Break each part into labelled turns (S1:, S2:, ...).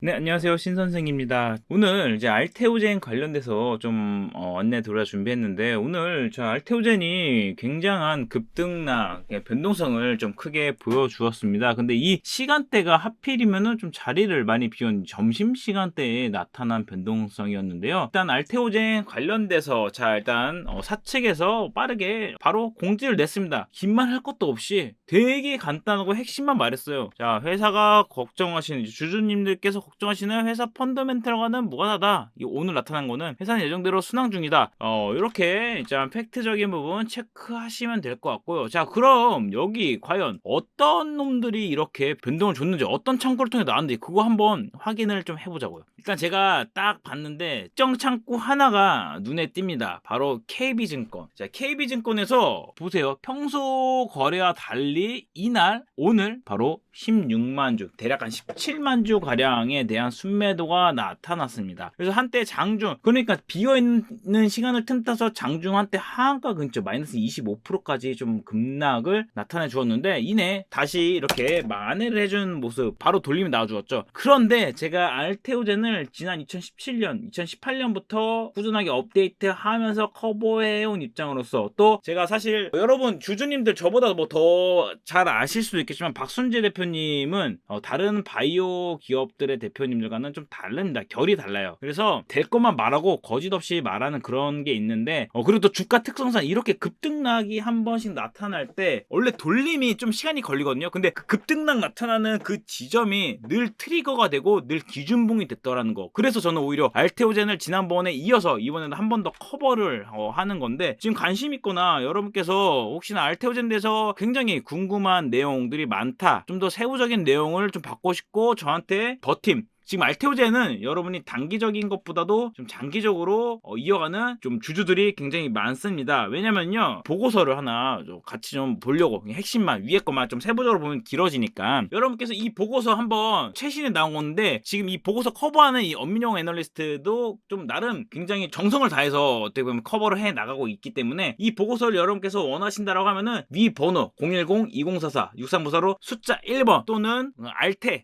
S1: 네, 안녕하세요. 신선생입니다. 오늘 이제 알테오젠 관련돼서 좀 안내 도려 준비했는데, 오늘 저 알테오젠이 굉장한 급등락, 변동성을 좀 크게 보여주었습니다. 근데 이 시간대가 하필이면은 좀 자리를 많이 비운 점심시간대에 나타난 변동성이었는데요. 일단 알테오젠 관련돼서 일단 사측에서 빠르게 바로 공지를 냈습니다. 긴 말 할 것도 없이 되게 간단하고 핵심만 말했어요. 자, 회사가 걱정하시는 주주님들께서 걱정하시는 회사 펀더멘털과는 무관하다. 이 오늘 나타난 거는 회사는 예정대로 순항 중이다. 이렇게 일단 팩트적인 부분 체크하시면 될 것 같고요. 자, 그럼 여기 과연 어떤 놈들이 이렇게 변동을 줬는지, 어떤 창구를 통해 나왔는지 그거 한번 확인을 좀 해보자고요. 일단 제가 딱 봤는데 특정 창구 하나가 눈에 띕니다. 바로 KB증권. 자, KB증권에서 보세요. 평소 거래와 달리 이날 오늘 바로 16만 주, 대략 한 17만 주 가량에 대한 순매도가 나타났습니다. 그래서 한때 장중, 그러니까 비어있는 시간을 틈타서 장중 한때 하한가 근처 마이너스 25%까지 좀 급락을 나타내 주었는데, 이내 다시 이렇게 만회를 해준 모습, 바로 돌림이 나와주었죠. 그런데 제가 알테오젠을 지난 2017년, 2018년부터 꾸준하게 업데이트하면서 커버해온 입장으로서, 또 제가 사실 여러분 주주님들 저보다 뭐 더 잘 아실 수도 있겠지만, 박순재 대표님은 다른 바이오 기업들의 대표님들과는 좀 다릅니다. 결이 달라요. 그래서 될 것만 말하고 거짓 없이 말하는 그런 게 있는데, 그리고 또 주가 특성상 이렇게 급등락이 한 번씩 나타날 때 원래 돌림이 좀 시간이 걸리거든요. 근데 그 급등락 나타나는 그 지점이 늘 트리거가 되고 늘 기준봉이 됐더라는 거. 그래서 저는 오히려 알테오젠을 지난번에 이어서 이번에는 한 번 더 커버를 하는 건데, 지금 관심 있거나 여러분께서 혹시나 알테오젠 대해서 굉장히 궁금한 내용들이 많다, 좀 더 세부적인 내용을 좀 받고 싶고 저한테 버팀, 지금 알테오젠은 여러분이 단기적인 것보다도 좀 장기적으로 이어가는 좀 주주들이 굉장히 많습니다. 왜냐면요, 보고서를 하나 좀 같이 좀 보려고, 핵심만 위에 것만 좀 세부적으로 보면 길어지니까 여러분께서 이 보고서 한번 최신에 나온 건데, 지금 이 보고서 커버하는 이 엄민용 애널리스트도 좀 나름 굉장히 정성을 다해서 어떻게 보면 커버를 해 나가고 있기 때문에, 이 보고서를 여러분께서 원하신다라고 하면은 위 번호 010-2044-6394로 숫자 1번 또는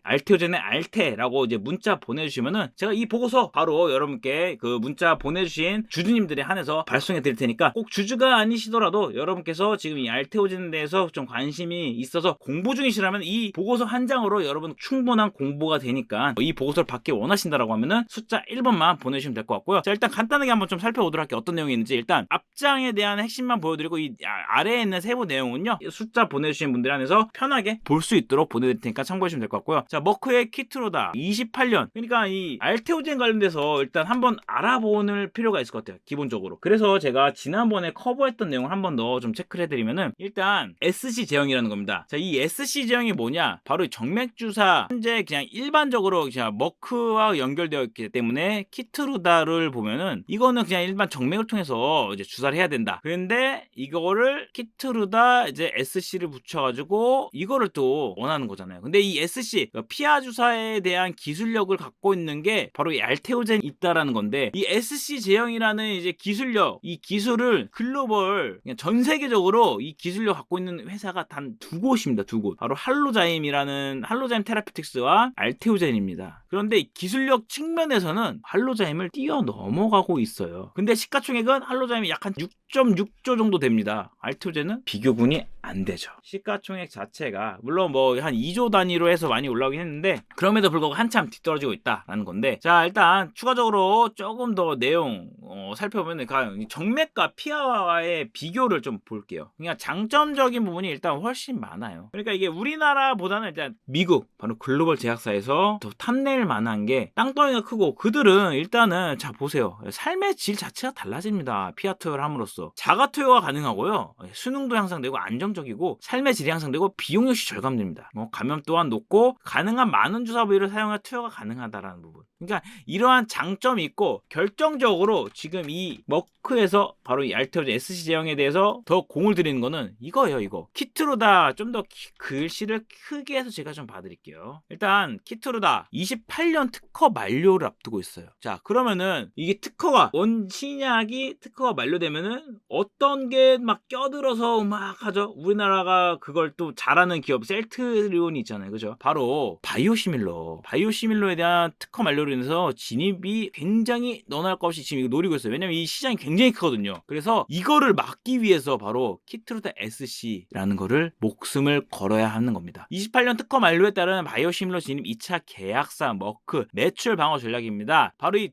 S1: 알테오젠의 알테라고 이제 문자 보내주시면은 제가 이 보고서 바로 여러분께 그 문자 보내주신 주주님들에 한해서 발송해 드릴 테니까, 꼭 주주가 아니시더라도 여러분께서 지금 이 알테오젠에 대해서 좀 관심이 있어서 공부 중이시라면 이 보고서 한 장으로 여러분 충분한 공부가 되니까, 이 보고서를 받기 원하신다라고 하면은 숫자 1번만 보내주시면 될 것 같고요. 자, 일단 간단하게 한번 좀 살펴보도록 할게요. 어떤 내용이 있는지. 일단 앞장에 대한 핵심만 보여드리고, 이 아래에 있는 세부 내용은요, 숫자 보내주신 분들 한해서 편하게 볼 수 있도록 보내드릴 테니까 참고해주시면 될 것 같고요. 자, 머크의 키트로다 28년, 그러니까 이 알테오젠 관련돼서 일단 한번 알아보는 필요가 있을 것 같아요, 기본적으로. 그래서 제가 지난번에 커버했던 내용을 한 번 더 좀 체크를 해드리면은, 일단 SC 제형이라는 겁니다. 자, 이 SC 제형이 뭐냐, 바로 정맥주사, 현재 그냥 일반적으로 그냥 머크와 연결되어 있기 때문에 키트루다를 보면은 이거는 그냥 일반 정맥을 통해서 이제 주사를 해야 된다. 그런데 이거를 키트루다 이제 SC를 붙여가지고 이거를 또 원하는 거잖아요. 근데 이 SC, 피하 주사에 대한 기술력을 갖고 있는 게 바로 이 알테오젠 있다라는 건데, 이 SC 제형이라는 이제 기술력, 이 기술을 글로벌, 그냥 전 세계적으로 이 기술력 갖고 있는 회사가 단 두 곳입니다. 두 곳. 바로 할로자임이라는, 할로자임 테라피틱스와 알테오젠입니다. 그런데 기술력 측면에서는 할로자임을 뛰어넘어가고 있어요. 근데 시가총액은 할로자임이 약 한 6.6조 정도 됩니다. 알테오젠은 비교군이 안 되죠. 시가총액 자체가 물론 뭐 한 2조 단위로 해서 많이 올라오긴 했는데, 그럼에도 불구하고 한참 뒤떨어지고 있다라는 건데, 자, 일단 추가적으로 조금 더 내용 살펴보면 정맥과 피하와의 비교를 좀 볼게요. 그러니까 장점적인 부분이 일단 훨씬 많아요. 그러니까 이게 우리나라보다는 일단 미국, 바로 글로벌 제약사에서 더 탐낼 만한 게, 땅덩이가 크고 그들은 일단은, 자 보세요, 삶의 질 자체가 달라집니다. 피하 투여를 함으로써 자가 투여가 가능하고요, 수능도 향상되고 안정적이고 삶의 질이 향상되고 비용 역시 절감됩니다. 감염 또한 높고 가능한 많은 주사 부위를 사용해 투여가 가능하다라는 부분. 그러니까 이러한 장점이 있고, 결정적으로 지금 이 머크에서 바로 이 알테오젠 SC 제형에 대해서 더 공을 들이는 거는 이거예요. 이거 키트로다, 좀 더 글씨를 크게 해서 제가 좀 봐드릴게요. 일단 키트로다 28년 특허 만료를 앞두고 있어요. 자, 그러면은 이게 특허가 원신약이 특허가 만료되면은 어떤 게 막 껴들어서 막 하죠. 우리나라가 그걸 또 잘하는 기업 셀트리온이 있잖아요. 그죠? 바로 바이오시밀러에 대한 특허 만료로 인해서 진입이 굉장히 너나 할 것 없이 지금 이거 노리고 있어요. 왜냐면 이 시장이 굉장히 크거든요. 그래서 이거를 막기 위해서 바로 키트루다 SC라는 거를 목숨을 걸어야 하는 겁니다. 28년 특허 만료에 따른 바이오시밀러 진입 2차 계약사 머크 매출 방어 전략입니다. 바로 이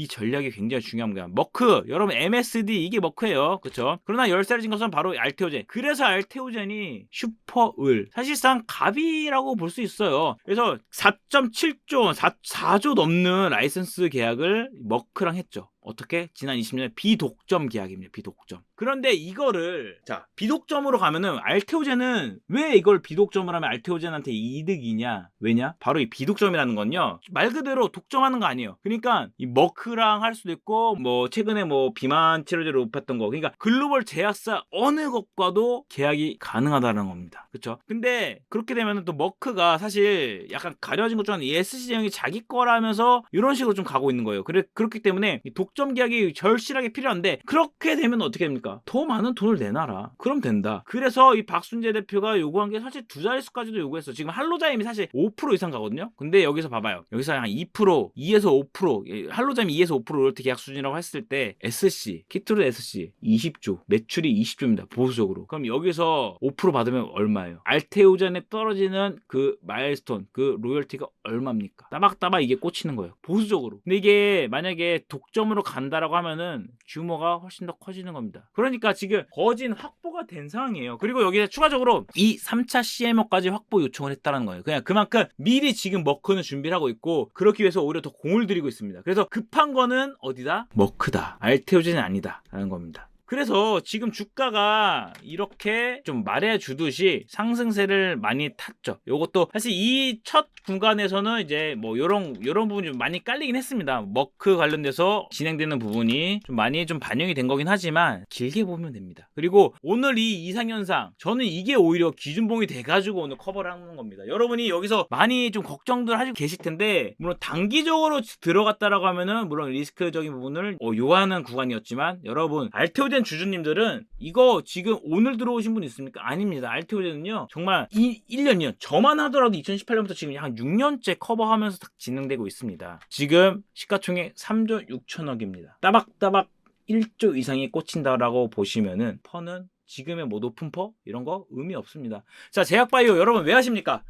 S1: 전략이 굉장히 중요합니다. 머크, 여러분 MSD 이게 머크예요. 그렇죠? 그러나 열세를 것은 바로 알테오젠. 그래서 알테오젠이 슈퍼을 사실상 갑이라고 볼 수 있어요. 그래서 4.7조 4조 넘는 라이선스 계약을 머크랑 했죠. 어떻게? 지난 20년에 비독점 계약입니다. 비독점. 그런데 이거를 비독점으로 가면은 알테오젠은 왜 이걸 비독점을 하면 알테오젠한테 이득이냐? 왜냐? 바로 이 비독점이라는 건요. 말 그대로 독점하는 거 아니에요. 그러니까 이 머크랑 할 수도 있고 뭐 최근에 뭐 비만 치료제를 높였던 거. 그러니까 글로벌 제약사 어느 것과도 계약이 가능하다는 겁니다. 그렇죠? 근데 그렇게 되면은 또 머크가 사실 약간 가려진 것처럼 ESC 제형이 자기 거라면서 이런 식으로 좀 가고 있는 거예요. 그렇기 때문에 이 독점 계약이 절실하게 필요한데 그렇게 되면 어떻게 됩니까? 더 많은 돈을 내놔라. 그럼 된다. 그래서 이 박순재 대표가 요구한 게 사실 두 자릿수까지도 요구했어. 지금 할로자임이 사실 5% 이상 가거든요. 근데 여기서 봐봐요. 여기서 한 2%, 2에서 5%, 할로자임이 2에서 5% 이렇게 계약 수준이라고 했을 때 SC, 키트루다 SC 20조, 매출이 20조입니다. 보수적으로. 그럼 여기서 5% 받으면 얼마예요? 알테오젠에 떨어지는 그 마일스톤, 그 로열티가 얼마입니까? 따박따박 이게 꽂히는 거예요. 보수적으로. 근데 이게 만약에 독점으로 간다라고 하면은 규모가 훨씬 더 커지는 겁니다. 그러니까 지금 거진 확보가 된 상황이에요. 그리고 여기에 추가적으로 이 3차 CMO까지 확보 요청을 했다는 거예요. 그냥 그만큼 미리 지금 머크는 준비를 하고 있고 그렇기 위해서 오히려 더 공을 들이고 있습니다. 그래서 급한 거는 어디다? 머크다. 알테오젠이 아니다. 라는 겁니다. 그래서 지금 주가가 이렇게 좀 말해주듯이 상승세를 많이 탔죠. 요것도 사실 이 첫 구간에서는 이제 뭐 요런 부분이 좀 많이 깔리긴 했습니다. 머크 관련돼서 진행되는 부분이 좀 많이 좀 반영이 된 거긴 하지만 길게 보면 됩니다. 그리고 오늘 이 이상현상 저는 이게 오히려 기준봉이 돼가지고 오늘 커버를 하는 겁니다. 여러분이 여기서 많이 좀 걱정들 하시고 계실 텐데 물론 단기적으로 들어갔다라고 하면은 물론 리스크적인 부분을 요하는 구간이었지만 여러분 알테오젠 주주님들은 이거 지금 오늘 들어오신 분 있습니까? 아닙니다. 알테오젠은요 정말 1년이요. 저만 하더라도 2018년부터 지금 한 6년째 커버하면서 딱 진행되고 있습니다. 지금 시가총액 3조 6천억입니다. 따박따박 1조 이상이 꽂힌다라고 보시면은 퍼는 지금의 뭐 높은 퍼 이런 거 의미 없습니다. 자, 제약바이오 여러분 왜 하십니까?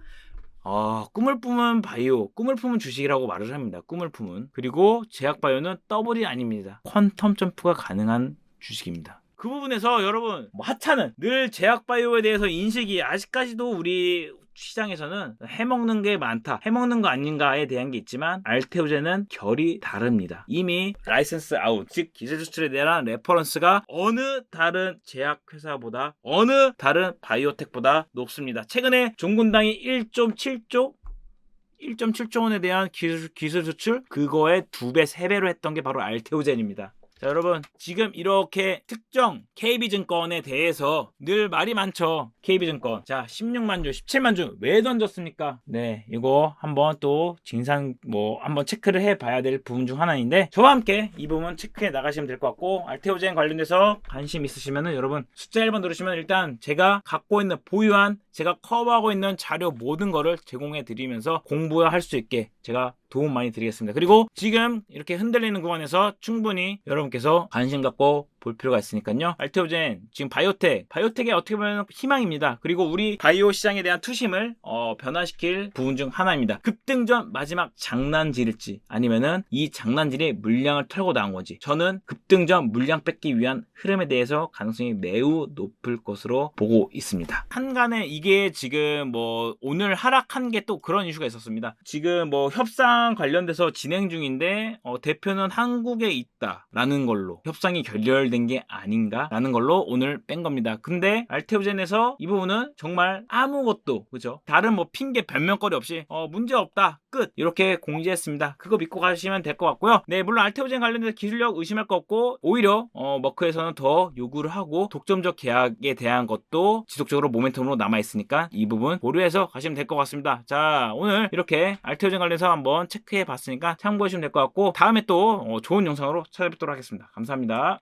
S1: 꿈을 품은 바이오, 꿈을 품은 주식이라고 말을 합니다. 꿈을 품은. 그리고 제약바이오는 더블이 아닙니다. 퀀텀 점프가 가능한 주식입니다. 그 부분에서 여러분 하찮은 늘 제약바이오에 대해서 인식이 아직까지도 우리 시장에서는 해먹는 게 많다, 해먹는 거 아닌가에 대한 게 있지만 알테오젠은 결이 다릅니다. 이미 라이센스 아웃, 즉 기술 수출에 대한 레퍼런스가 어느 다른 제약회사보다 어느 다른 바이오텍보다 높습니다. 최근에 종군당이 1.7조 원에 대한 기술 수출 그거의 2배, 3배로 했던 게 바로 알테오젠입니다. 자, 여러분 지금 이렇게 특정 KB증권에 대해서 늘 말이 많죠. KB증권 자 16만 주 17만 주 왜 던졌습니까? 네, 이거 한번 또 진상 한번 체크를 해봐야 될 부분 중 하나인데 저와 함께 이 부분 체크해 나가시면 될 것 같고 알테오젠 관련돼서 관심 있으시면은 여러분 숫자 1번 누르시면 일단 제가 갖고 있는 보유한 제가 커버하고 있는 자료 모든 거를 제공해 드리면서 공부할 수 있게 제가 도움 많이 드리겠습니다. 그리고 지금 이렇게 흔들리는 구간에서 충분히 여러분께서 관심 갖고 볼 필요가 있으니까요. 알테오젠 지금 바이오텍의 어떻게 보면 희망입니다. 그리고 우리 바이오 시장에 대한 투심을 변화시킬 부분 중 하나입니다. 급등전 마지막 장난질일지 아니면은 이 장난질이 물량을 털고 나온 건지 저는 급등전 물량 뺏기 위한 흐름에 대해서 가능성이 매우 높을 것으로 보고 있습니다. 한간에 이게 지금 오늘 하락한 게 또 그런 이슈가 있었습니다. 지금 협상 관련돼서 진행 중인데 대표는 한국에 있다라는 걸로 협상이 결렬된 게 아닌가라는 걸로 오늘 뺀 겁니다. 근데 알테오젠에서 이 부분은 정말 아무것도 그죠? 다른 핑계 변명거리 없이 문제 없다 끝 이렇게 공지했습니다. 그거 믿고 가시면 될 것 같고요. 네, 물론 알테오젠 관련돼서 기술력 의심할 거 없고 오히려 머크에서는 더 요구를 하고 독점적 계약에 대한 것도 지속적으로 모멘텀으로 남아 있으니까 이 부분 고려해서 가시면 될 것 같습니다. 자, 오늘 이렇게 알테오젠 관련해서 한번 체크해 봤으니까 참고하시면 될 것 같고 다음에 또 좋은 영상으로 찾아뵙도록 하겠습니다. 감사합니다.